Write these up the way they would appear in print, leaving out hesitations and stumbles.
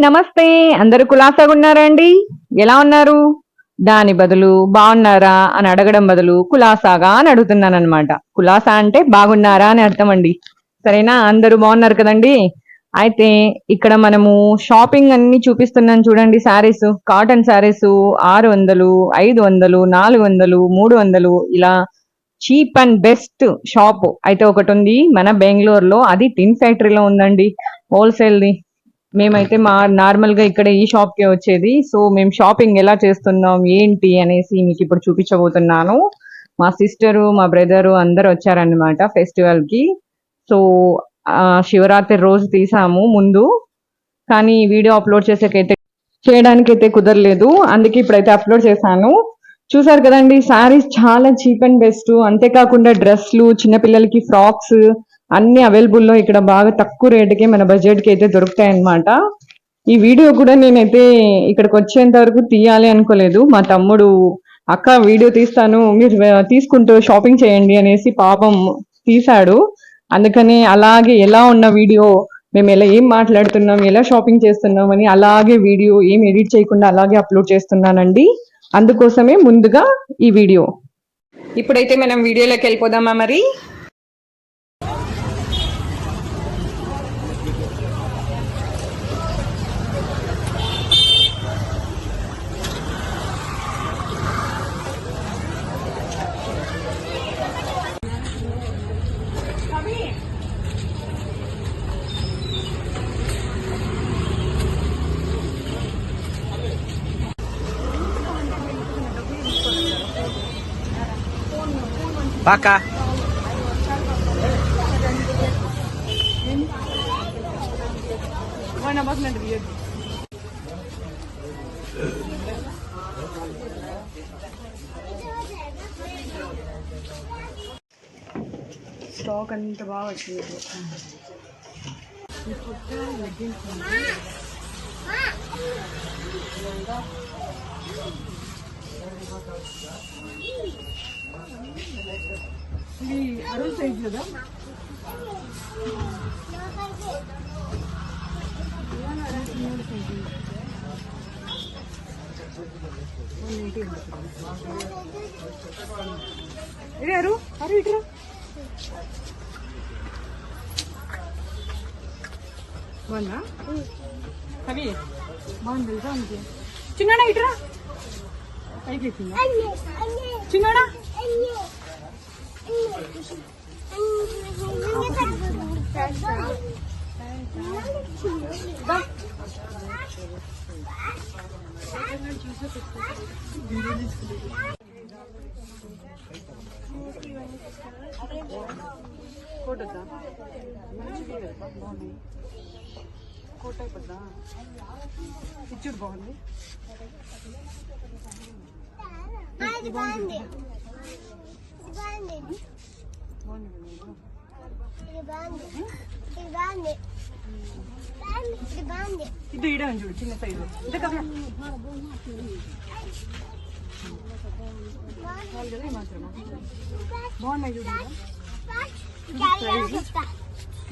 నమస్తే. అందరూ కులాసాగా ఉన్నారా అండి? ఎలా ఉన్నారు? దాని బదులు బాగున్నారా అని అడగడం బదులు కులాసాగా అని అడుగుతున్నానన్నమాట. కులాసా అంటే బాగున్నారా అని అర్థం అండి. సరేనా? అందరూ బాగున్నారు కదండి. అయితే ఇక్కడ మనము షాపింగ్ అన్ని చూపిస్తున్నాను చూడండి. శారీస్, కాటన్ శారీస్ 600, 500, 400, 300 ఇలా చీప్ అండ్ బెస్ట్ షాప్ అయితే ఒకటి ఉంది మన బెంగళూరులో. అది టిన్ ఫ్యాక్టరీలో ఉందండి, హోల్సేల్ది. మేమైతే నార్మల్ గా ఇక్కడ ఈ షాప్ కే వచ్చేది. సో మేము షాపింగ్ ఎలా చేస్తున్నాం ఏంటి అనేసి మీకు ఇప్పుడు చూపించబోతున్నాను. మా సిస్టరు, మా బ్రదరు అందరు వచ్చారనమాట ఫెస్టివల్ కి. సో శివరాత్రి రోజు తీసాము ముందు, కానీ వీడియో అప్లోడ్ చేయడానికైతే కుదరలేదు. అందుకే ఇప్పుడైతే అప్లోడ్ చేశాను. చూసారు కదండి, శారీస్ చాలా చీప్ అండ్ బెస్ట్. అంతేకాకుండా డ్రెస్లు, చిన్నపిల్లలకి ఫ్రాక్స్ అన్ని అవైలబుల్లో ఇక్కడ బాగా తక్కువ రేటుకే మన బడ్జెట్ కి అయితే దొరుకుతాయి అన్నమాట. ఈ వీడియో కూడా నేనైతే ఇక్కడికి వచ్చేంత వరకు తీయాలి అనుకోలేదు. మా తమ్ముడు అక్క వీడియో తీస్తాను, మీరు తీసుకుంటూ షాపింగ్ చేయండి అనేసి పాపం తీశాడు. అందుకని అలాగే ఎలా ఉన్న వీడియో, మేము ఏం మాట్లాడుతున్నాం, ఎలా షాపింగ్ చేస్తున్నాం అని అలాగే వీడియో ఏం ఎడిట్ చేయకుండా అలాగే అప్లోడ్ చేస్తున్నానండి. అందుకోసమే ముందుగా ఈ వీడియో. ఇప్పుడైతే మనం వీడియోలోకి వెళ్ళిపోదామా మరి? Baka. స్టాక్ అంత బాగా వచ్చింది. ఇది అరుణ్ సైజ్ కదా. అరు అరు ఇట్రా. బాగుందా? అవి బాగుంది తెలుసా? అందుకే చిన్నడా ఇట్రా పైకి చిన్నడా. కోటద్దా బాగుంది. కోట అయిపోద్దా? ఇచ్చుడు బాగుంది. ఇది ఇడే చూడు, చిన్న సైజు. ఇంత కదా బాగున్నాయి చూడు.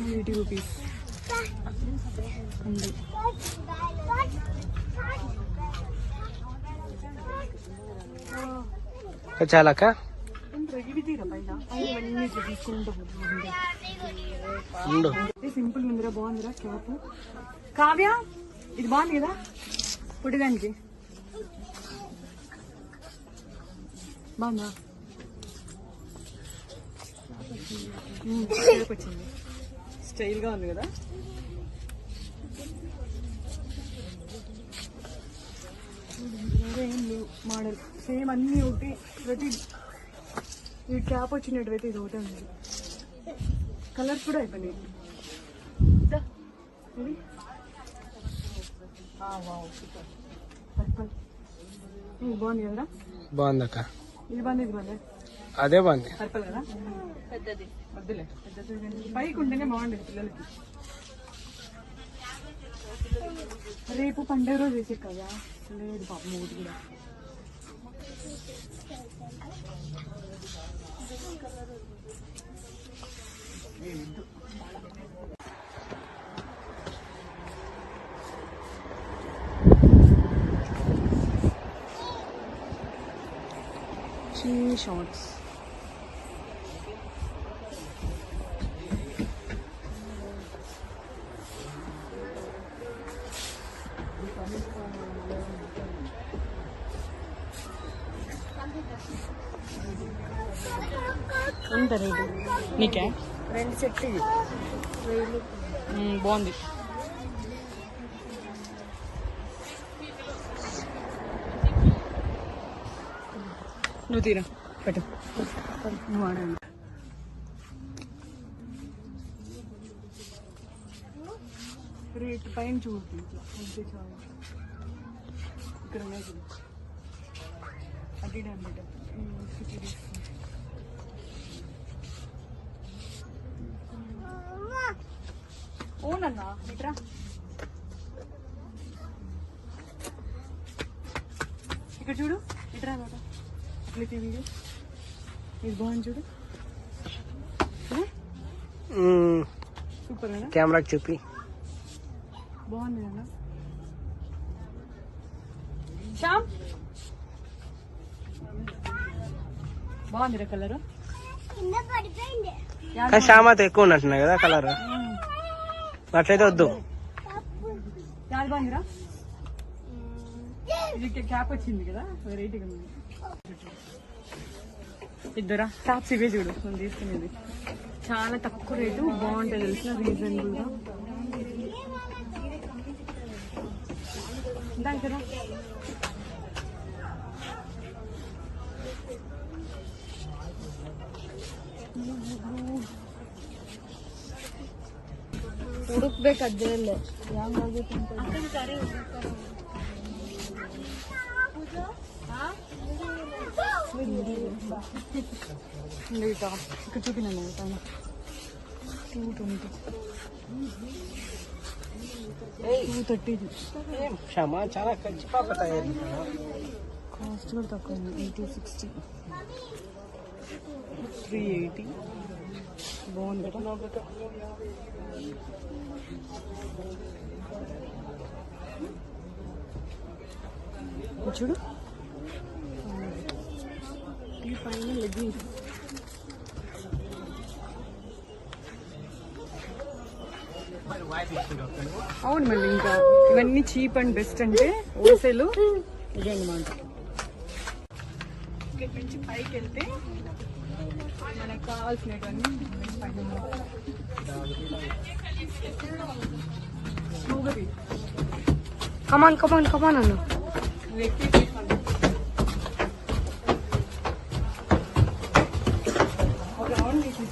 80 రూపీస్. చాలా సింపుల్ ఉందిరా, బాగుందిరా షాప్. కావ్య ఇది బాగుంది కదా పుట్టడానికి. బాగుందా? వచ్చింది, స్టైల్ గా ఉంది కదా. మోడల్ సేమ్ అన్ని ఒకటి. ప్రతి ఈ క్యాప్ వచ్చినట్టువైతే ఇది ఒకటే ఉంది. కలర్స్ కూడా అయిపోయినాయి. బాగుంది కదా? బాగుందక్క. ఇది బాగుంది, ఇది బాగుంది. అదే బాగుంది. పర్పల్ కదా, పెద్దది వద్దులే. పెద్దది పైకి ఉంటేనే బాగుండేది పిల్లలకి. రేపు పండుగ రోజు వేసే కదా. లేదు పాపం ఒకటి కూడా. చిన్ని షార్ట్స్. ఎంత రేటు నీకే? 2 సెట్ ఇది బాగుంది. నువ్వు తీరా పెట్టు. నువ్వు వాడండి. రేట్ పైన చూడు ఇట్లా అంతే చాలా. ఇక్కడ ఉన్నాయి చూడు అడిడా అన్నమాట. ఓనన్నా ఇట్రా. ఇక్కడ చూడు ఇట్రా అన్నమాట. ఇట్లా వీడియో ఇది బాగుంది చూడు. సూపర్ కదా. కెమెరాకి చూపి. బాగుంది అన్న. శ్యామ్ బాగుంది కలర్. శ్యామత ఎక్కువ ఉన్నట్టున్నాయి కదా కలర్. అట్లయితే వద్దు. చాలా బాగుందిరా. ఇది క్యాప్ వచ్చింది కదా వెరైటీగా ఉంది. ఇద్దరా టాప్స్ ఇవే చూడు మనం తీసుకునేది. చాలా తక్కువ రేటు బాగుంటుంది తెలిసిన రీజనబుల్ గా. దాని కదా ಹುಡುಕ್ಬೇಕು ಅದ್ರಲ್ಲೇ ఇక్కడ చూపినాను పైన 220 230. శ్యామ చాలా ఖర్చు పాప తయారు. కాస్ట్ కూడా తక్కువ 80-60 380. బాగుంది కదా. చూడు ఈ పైన లెగ్గింగ్స్. అవును మళ్ళీ ఇంకా ఇవన్నీ చీప్ అండ్ బెస్ట్ అంటే హోల్సేల్ ఇదే అనమాట. ఇక్కడి నుంచి పైకి వెళ్తే మనకు కావాల్సినవన్నీ కమాన్ కమాన్ కమాన్ అన్న ఒక రౌండ్ తీసి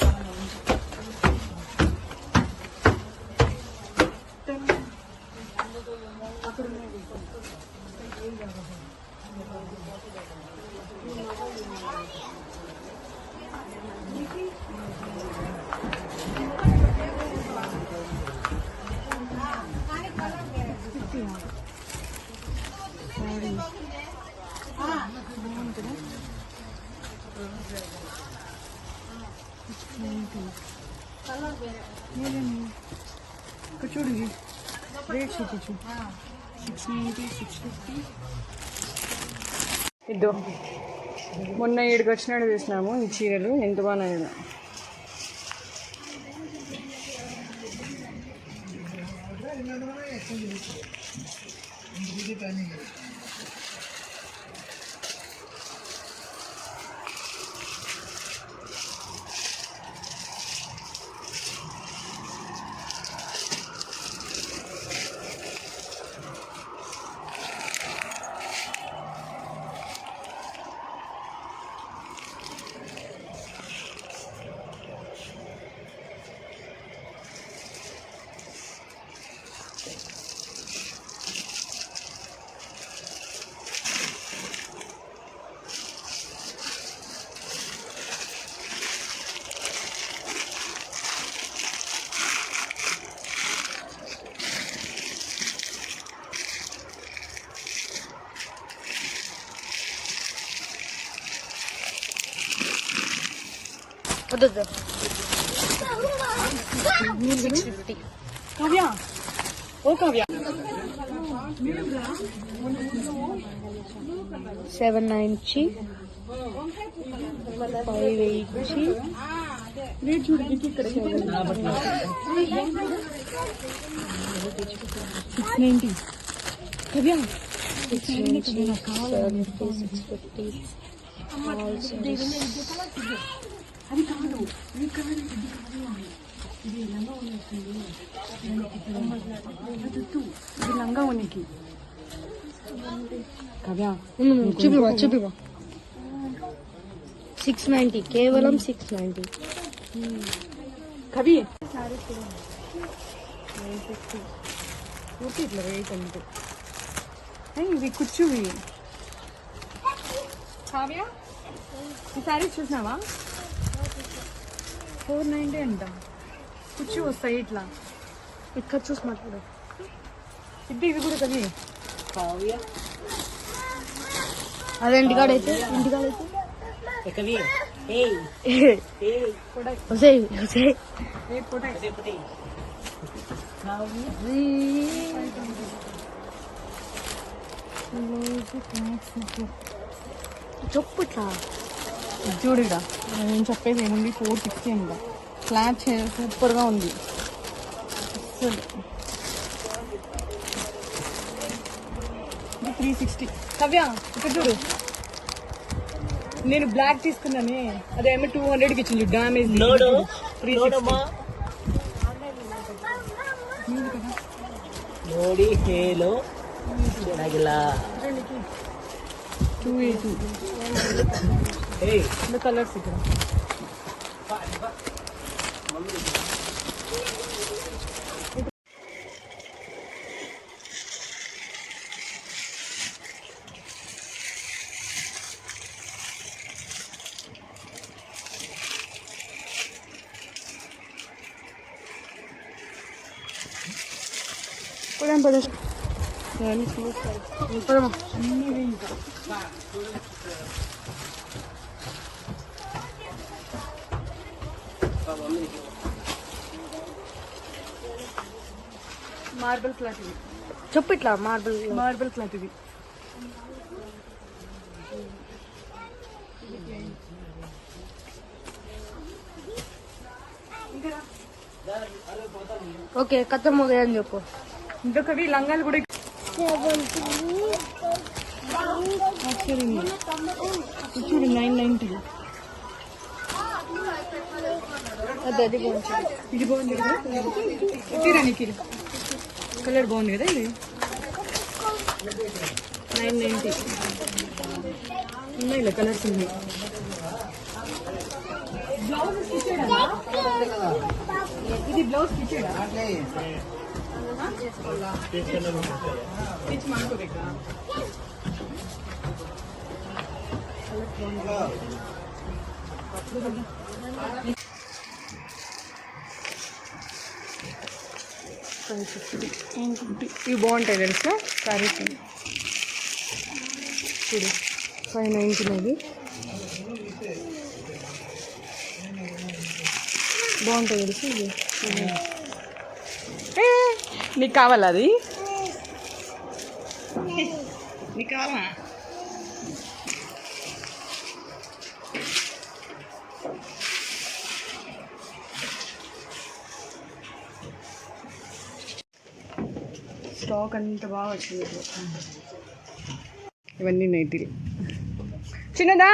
అక్కడ ఇక్కడ చూడు రేట్ చూపించు. 690 650. ఇద్దో మొన్న 7కి వచ్చినట్టు చూసినాము ఈ చీరలు ఎంత బాగున్నాయి. వద్దు 650. కావ్య ఓ కావ్య 790 రేట్ చూడు మీకు ఇక్కడ 690. కవ్య అది కాదు ఇది లంగా ఉన్నట్టుంది. ఇది లంగా ఉన్నకి కవ్య చూపివా 690 కేవలం 690. కవి ఓకే ఇట్లా రేట్ అంతే. ఇవి కూర్చువి కావ్య ఈ సారీ చూసినావా 490 అంట. కూర్చు వస్తాయి ఇట్లా. ఇక్కడ చూసి మాట్లాడు. ఇవి కూడా కవి అదే ఇంటికాడైతే వసేయ్ చెప్పు ఇట్లా చూడుగా నేను చెప్పేది ఏముంది 460 అంట. క్లాత్ సూపర్గా ఉంది అసలు. ఇది 360. కవ్య ఇక్కడ చూడు నేను బ్లాక్ తీసుకున్నానే అదేమో 200కి ఇచ్చింది డామేజ్. 360 ನೋಡಿ ಹೇಳು ಚೆನ್ನಾಗಿಲ್ಲ 280 కలర్స్ ఇక్కడ. మార్బల్ క్లాత్ ఇది. చెప్పు ఇట్లా మార్బల్ క్లాత్ ఇది. ఓకే కథ అని చెప్పు. ఇంకొకవి లంగాలు కూడా చూడు 990. అది ఇది బాగుంది కదా ఇటీరా నీకు కలర్ బాగుంది కదా ఇది 990. ఉన్నాయి ఇలా కలర్స్ ఉన్నాయి. ఇది బ్లౌజ్ స్టిచ్ ಮಾಡ್ಕೋಬೇಕಾ? ఇవి బాగుంటాయి తెలుసా సారీస్. చూడు 590 బాగుంటాయి తెలుసు ఇది. నీకు కావాలా అది? నీకు కావాలా? స్టాక్ అంత బాగా వచ్చింది. ఇవన్నీ నైటీలు. చిన్నదా